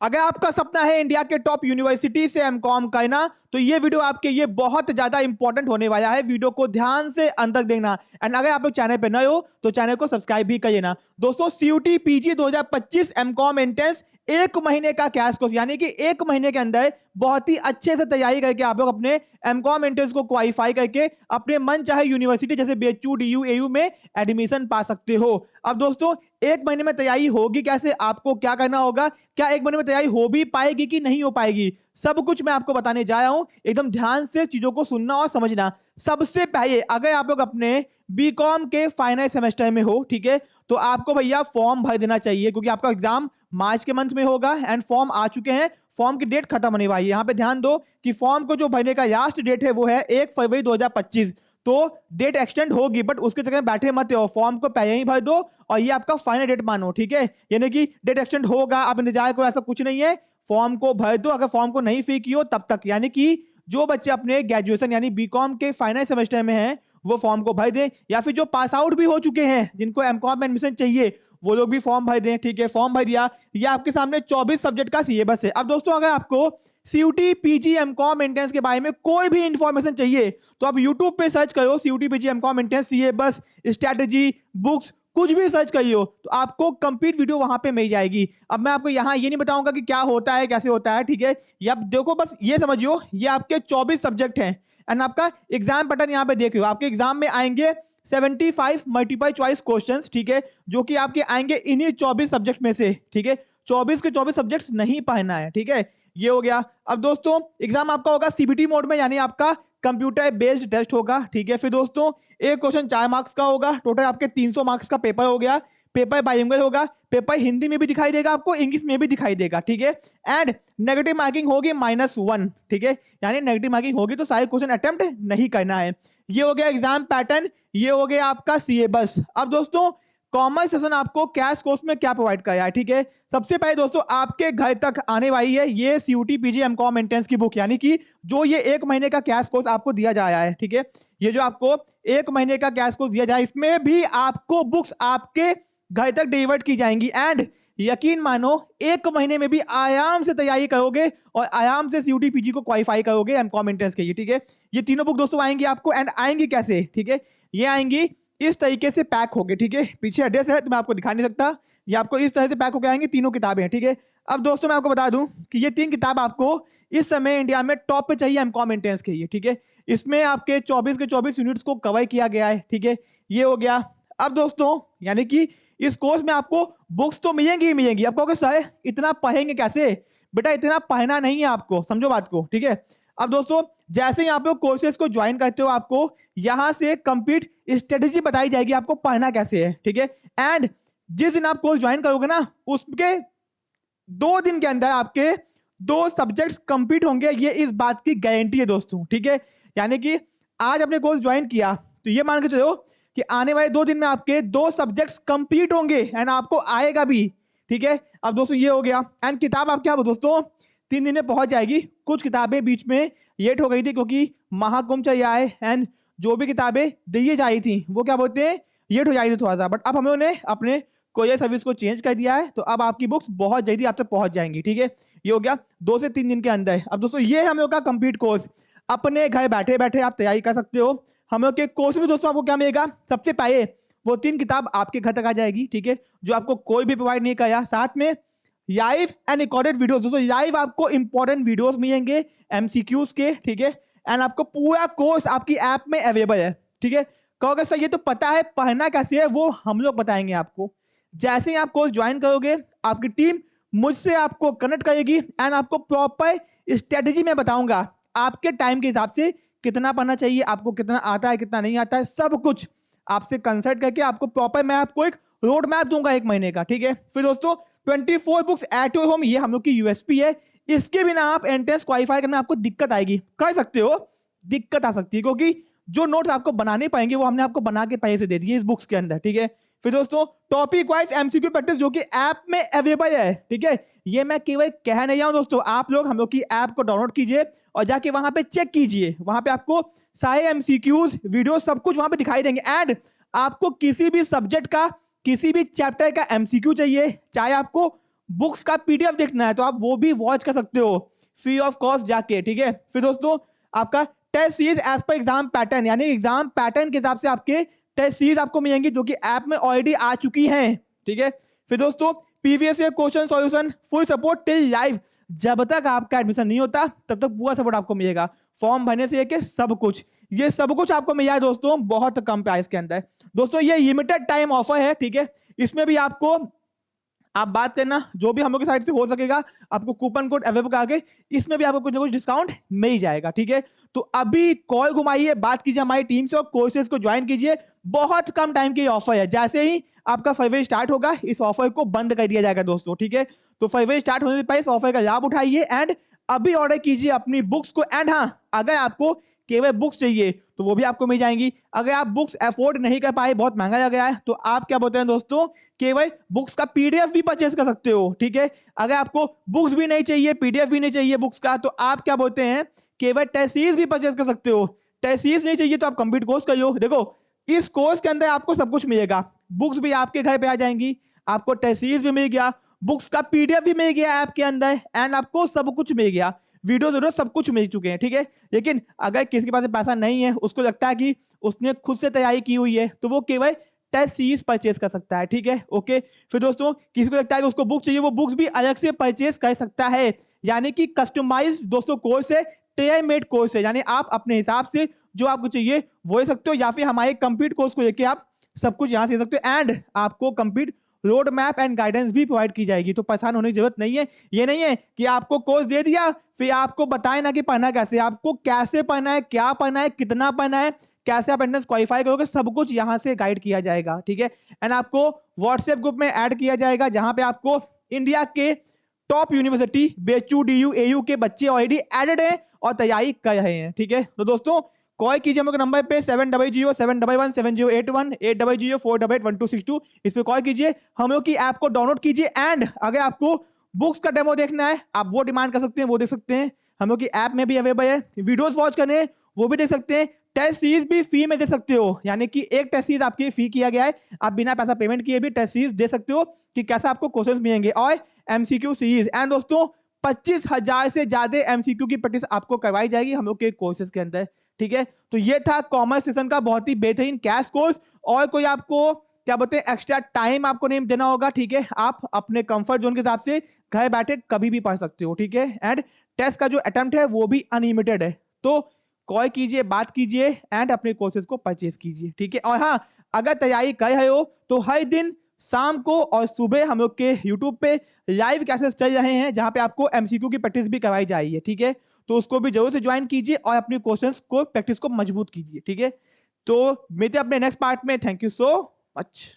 अगर आपका सपना है इंडिया के टॉप यूनिवर्सिटी से एमकॉम करना, तो ये वीडियो आपके लिए बहुत ज्यादा इंपॉर्टेंट होने वाला है। वीडियो को ध्यान से अंत तक देखना। एंड अगर आप लोग चैनल पे नए हो तो चैनल को सब्सक्राइब भी करिए ना। दोस्तों, सीयूटी पीजी 2025 एमकॉम एंट्रेंस एक महीने का कैश कोर्स, यानी कि एक महीने के अंदर बहुत ही अच्छे से तैयारी करके आप लोग अपने एमकॉम एंट्रेंस को क्वालिफाई करके अपने मन चाहे यूनिवर्सिटी जैसे बीएचयू, डीयू, एयू में एडमिशन पा सकते हो। अब दोस्तों, एक महीने में तैयारी होगी कैसे, आपको क्या करना होगा, क्या एक महीने में तैयारी हो भी पाएगी कि नहीं हो पाएगी, सब कुछ मैं आपको बताने जा रहा हूं। एकदम ध्यान से चीजों को सुनना और समझना। सबसे पहले, अगर आप लोग अपने बीकॉम के फाइनल सेमेस्टर में हो, ठीक है, तो आपको भैया फॉर्म भर देना चाहिए, क्योंकि आपका एग्जाम मार्च के मंथ में होगा एंड फॉर्म आ चुके हैं। फॉर्म की डेट खत्म होने वाली है। यहाँ पे ध्यान दो कि फॉर्म को जो भरने का लास्ट डेट है वो है 1 फरवरी 2025। तो डेट एक्सटेंड होगी, बट उसके चक्कर में बैठे मत हो, फॉर्म को पहले ही भर दो और ये आपका फाइनल डेट मानो, ठीक है। यानी कि डेट एक्सटेंड होगा, आप इंतजार करो, ऐसा कुछ नहीं है। फॉर्म को भर दो, अगर फॉर्म को नहीं फिल किया तब तक, यानी कि जो बच्चे अपने ग्रेजुएशन यानी बीकॉम के फाइनल सेमेस्टर में हैं वो फॉर्म को भर दें, या फिर जो पास आउट भी हो चुके हैं जिनको एमकॉम में एडमिशन चाहिए वो लोग भी फॉर्म भर दें, ठीक है। फॉर्म भर दिया, ये आपके सामने 24 सब्जेक्ट का सिलेबस है। अब दोस्तों, अगर आपको सीयूटी पीजी एमकॉम एंट्रेंस के बारे में कोई भी इंफॉर्मेशन चाहिए तो आप यूट्यूब पे सर्च करो CUET PG MCom entrance syllabus, strategy, books, कुछ भी सर्च करियो तो आपको कंप्लीट वीडियो वहां पे मिल जाएगी। अब मैं आपको यहाँ ये नहीं बताऊंगा कि क्या होता है कैसे होता है, ठीक है। ये आप देखो, बस ये समझियो, ये आपके 24 सब्जेक्ट हैं एंड आपका एग्जाम पैटर्न यहाँ पे देखियो। आपके एग्जाम में आएंगे 75 मल्टीपल चॉइस क्वेश्चंस, ठीक है, जो कि आपके आएंगे इन्हीं 24 सब्जेक्ट में से, ठीक है। 24 के 24 सब्जेक्ट्स नहीं पढ़ना है, ठीक है। ये हो गया। अब दोस्तों, एग्जाम आपका होगा सीबीटी मोड में, यानी आपका कंप्यूटर बेस्ड टेस्ट होगा, ठीक है। फिर दोस्तों, एक क्वेश्चन 4 मार्क्स का होगा। टोटल आपके 300 मार्क्स का पेपर हो गया। पेपर बाइलिंगुअल होगा, पेपर हिंदी में भी दिखाई देगा आपको, इंग्लिश में भी दिखाई देगा, ठीक है। एंड नेगेटिव मार्किंग होगी -1, ठीक है, यानी नेगेटिव मार्किंग होगी तो सारे क्वेश्चन अटेम्प्ट नहीं करना है। ये हो गया एग्जाम पैटर्न, ये हो गया आपका सिलेबस। अब दोस्तों, कॉमर्स सेशन आपको कैश कोर्स में क्या प्रोवाइड कराया है, ठीक है। सबसे पहले दोस्तों, आपके घर तक आने वाली है ये सीयूटी पीजी एमकॉम एंट्रेंस की बुक, यानी कि जो ये एक महीने का कैश कोर्स आपको दिया जा रहा है, ठीक है। ये जो आपको एक महीने का कैश कोर्स दिया जाए, इसमें भी आपको बुक्स आपके घर तक डिलीवर्ड की जाएंगी। एंड यकीन मानो, एक महीने में भी आराम से तैयारी करोगे और आराम से सीयूटी पीजी को क्वालिफाई करोगे एमकॉम एंट्रेंस के लिए, ठीक है। ये तीनों बुक दोस्तों आएंगी आपको, एंड आएंगी कैसे, ठीक है, ये आएंगी इस तरीके से पैक होके, ठीक है। पीछे एड्रेस है तो मैं आपको दिखा नहीं सकता, ये आपको इस तरह से पैक होके आएंगी तीनों किताबें, ठीक है। अब दोस्तों, मैं आपको बता दूं कि ये 3 किताब आपको इस समय इंडिया में टॉप पे चाहिए एमकॉम एंट्रेंस के लिए, ठीक है। इसमें आपके 24 के 24 यूनिट्स को कवर किया गया है, ठीक है। ये हो गया। अब दोस्तों, यानी कि इस कोर्स में आपको बुक्स तो मिलेंगी ही मिलेंगी। आप कहोगे सर इतना पढ़ेंगे कैसे, बेटा इतना पढ़ना नहीं है आपको, समझो बात को, ठीक है। अब दोस्तों, जैसे ही आप लोग कोर्सेज को ज्वाइन करते हो, आपको यहां से कंप्लीट स्ट्रेटेजी बताई जाएगी आपको पढ़ना कैसे है, ठीक है। एंड जिस दिन आप कोर्स ज्वाइन करोगे ना, उसके 2 दिन के अंदर आपके 2 सब्जेक्ट्स कंप्लीट होंगे, ये इस बात की गारंटी है दोस्तों, ठीक है। यानी कि आज आपने कोर्स ज्वाइन किया तो ये मान के चलो कि आने वाले 2 दिन में आपके 2 सब्जेक्ट्स कंप्लीट होंगे एंड आपको आएगा भी, ठीक है। अब दोस्तों, ये हो गया। एंड किताब आप क्या दोस्तों 3 दिन में पहुंच जाएगी। कुछ किताबें बीच में लेट हो गई थी क्योंकि महाकुंभ चल आए, एंड जो भी किताबें दी जा रही थी वो क्या बोलते हैं लेट हो जाएगी थोड़ा सा, बट अब हमें उन्हें अपने कोरियर सर्विस को चेंज कर दिया है, तो अब आपकी बुक्स बहुत जल्दी आप तक पहुंच जाएंगी, ठीक है। ये हो गया 2 से 3 दिन के अंदर। अब दोस्तों, ये हम लोग का कंप्लीट कोर्स, अपने घर बैठे बैठे आप तैयारी कर सकते हो। हम लोग के कोर्स में दोस्तों आपको क्या मिलेगा, सबसे पहले वो 3 किताब आपके घर तक आ जाएगी, ठीक है, जो आपको कोई भी प्रोवाइड नहीं कराया। साथ में लाइव एंड रिकॉर्डेड वीडियोस, दोस्तों लाइव आपको इंपॉर्टेंट वीडियोस मिलेंगे एमसीक्यूज के, ठीक है। एंड आपको पूरा कोर्स आपकी ऐप में अवेलेबल है, ठीक है। कहोगे सर ये तो पता है, पढ़ना कैसे है वो हम लोग बताएंगे आपको। जैसे ही आप कोर्स ज्वाइन करोगे, आपकी टीम मुझसे आपको कनेक्ट करेगी एंड आपको प्रॉपर स्ट्रेटेजी में बताऊंगा आपके टाइम के हिसाब से कितना पढ़ना चाहिए, आपको कितना आता है कितना नहीं आता है, सब कुछ आपसे कंसल्ट करके आपको प्रॉपर मैं आपको एक रोड मैप दूंगा 1 महीने का, ठीक है। फिर दोस्तों, 24 बुक्स एट योर होम, ये हम लोग की यूएसपी है। इसके बिना आप एंट्रेंस क्वालिफाई करने में आपको दिक्कत आएगी, कर सकते हो, दिक्कत आ सकती है, क्योंकि जो नोट्स आपको बनाने पाएंगे वो हमने आपको बना के पैसे दे दिए इस बुक्स के अंदर, ठीक है। फिर दोस्तों, टॉपिक वाइज एमसीक्यू प्रैक्टिस जो कि ऐप में अवेलेबल है, ठीक है। ये मैं केवल कह नहीं हूं दोस्तों, आप लोग हम लोग की ऐप को डाउनलोड कीजिए और जाके वहां पे चेक कीजिए, वहां पे आपको सारे एमसीक्यूज वीडियो सब कुछ वहां पे दिखाई देंगे। एंड आपको किसी भी सब्जेक्ट का किसी भी चैप्टर का एमसीक्यू चाहिए, चाहे आपको बुक्स का पीडीएफ देखना है तो आप वो भी वॉच कर सकते हो फ्री ऑफ कॉस्ट जाके, ठीक है। फिर दोस्तों आपका test series as per exam pattern, यानी एग्जाम पैटर्न के हिसाब से आपके टेस्ट सीरीज आपको मिलेंगी जो कि ऐप में ऑलरेडी आ चुकी हैं, ठीक है। फिर दोस्तों previous year question solution, full support till live, जब तक आपका एडमिशन नहीं होता तब तक पूरा सपोर्ट आपको मिलेगा, फॉर्म भरने से लेके सब कुछ, ये सब कुछ आपको मिल जाए दोस्तों बहुत कम प्राइस के अंदर। दोस्तों ये लिमिटेड टाइम ऑफर है, ठीक है। इसमें भी आपको आप बात करना जो भी हम लोग की साइड से हो सकेगा, आपको कूपन कोड अवेलेबल करके इसमें भी आपको कुछ ना कुछ डिस्काउंट मिल जाएगा, ठीक है। तो अभी कॉल घुमाइए, बात कीजिए हमारी टीम से और कोर्सेज को ज्वाइन कीजिए, बहुत कम टाइम की ऑफर है। जैसे ही आपका फरवरी स्टार्ट होगा इस ऑफर को बंद कर दिया जाएगा दोस्तों, ठीक है। तो फरवरी स्टार्ट होने से पहले इस ऑफर का लाभ उठाइए एंड अभी ऑर्डर कीजिए अपनी बुक्स को। एंड हाँ, अगर आपको केवल बुक्स चाहिए तो वो भी आपको मिल जाएंगी। अगर आप बुक्स अफोर्ड नहीं कर पाए, बहुत महंगा लग गया है, तो आप क्या बोलते हैं दोस्तों, केवल बुक्स का पीडीएफ भी परचेस कर सकते हो, ठीक है। अगर आपको बुक्स भी नहीं चाहिए, पीडीएफ भी नहीं चाहिए बुक्स का, तो आप क्या बोलते हैं केवल टेस्ट सीरीज भी परचेस कर सकते हो। टेस्ट सीरीज नहीं चाहिए तो आप कंप्लीट कोर्स कर लो। देखो इस कोर्स के अंदर आपको सब कुछ मिलेगा, बुक्स भी आपके घर पे आ जाएंगी, आपको टेस्ट सीरीज भी मिल गया, बुक्स का पीडीएफ भी मिल गया ऐप के अंदर एंड आपको सब कुछ मिल गया, वीडियो जरूर सब कुछ मिल चुके हैं, ठीक है। लेकिन अगर किसी के पास पैसा नहीं है, उसको लगता है कि उसने खुद से तैयारी की हुई है, तो वो केवल टेस्ट सीरीज परचेज कर सकता है, ठीक है, ओके। फिर दोस्तों किसी को लगता है कि उसको बुक चाहिए, वो बुक्स भी अलग से परचेज कर सकता है, यानी कि कस्टमाइज दोस्तों कोर्स है, टेलर मेड कोर्स है, यानी आप अपने हिसाब से जो आपको चाहिए वो ले सकते हो, या फिर हमारे कंप्लीट कोर्स को लेके आप सब कुछ यहाँ से ले सकते हो एंड आपको complete road map and guidance भी प्रोवाइड की जाएगी। तो परेशान होने की जरूरत नहीं है। ये नहीं है कि आपको कोर्स दे दिया फिर आपको बताए ना कि पढ़ना कैसे, आपको कैसे पढ़ना है, क्या पढ़ना है, कितना पढ़ना है, कैसे आप एंट्रेंस क्वालिफाई करोगे, सब कुछ यहाँ से गाइड किया जाएगा, ठीक है। एंड आपको व्हाट्सएप ग्रुप में ऐड किया जाएगा जहां पे आपको इंडिया के top university BHU DU AU के बच्चे ऑलरेडी एडेड हैं और तैयारी कर रहे हैं, ठीक है। तो दोस्तों कॉल कीजिए हम लोग नंबर पे 7007117081 8004881262, इस पे कॉल कीजिए, हम लोग की ऐप को डाउनलोड कीजिए एंड अगर आपको बुक्स का डेमो देखना है आप वो डिमांड कर सकते हैं, वो देख सकते हैं, हम लोग की ऐप में भी अवेलेबल है। वीडियोस वॉच करने हैं वो भी देख सकते हैं, टेस्ट सीरीज भी फ्री में दे सकते हो, यानी कि एक टेस्ट सीरीज आपकी फ्री किया गया है, आप बिना पैसा पेमेंट किए भी टेस्ट सीरीज दे सकते हो कि कैसे आपको क्वेश्चंस मिलेंगे और MCQ सीरीज। एंड दोस्तों 25,000 से ज्यादा MCQ की प्रैक्टिस आपको करवाई जाएगी हम लोग के कोर्सेज के अंदर, ठीक है। तो ये था कॉमर्स सेशन का बहुत ही बेहतरीन कैश कोर्स, और कोई आपको क्या बोलते हैं एक्स्ट्रा टाइम आपको नहीं देना होगा, ठीक है। आप अपने कंफर्ट जोन के हिसाब से घर बैठे कभी भी पढ़ सकते हो, ठीक है। एंड टेस्ट का जो अटेम्प्ट है वो भी अनलिमिटेड है, तो कॉल कीजिए, बात कीजिए एंड अपने कोर्सेज को परचेज कीजिए, ठीक है। और हाँ, अगर तैयारी कर रहे हो तो हर दिन शाम को और सुबह हम लोग के YouTube पे लाइव क्लासेस चल रहे हैं जहां पे आपको MCQ की प्रैक्टिस भी करवाई जा रही है, ठीक है। तो उसको भी जरूर से ज्वाइन कीजिए और अपने क्वेश्चंस को प्रैक्टिस को मजबूत कीजिए, ठीक है। तो मिलते हैं अपने नेक्स्ट पार्ट में, थैंक यू सो मच।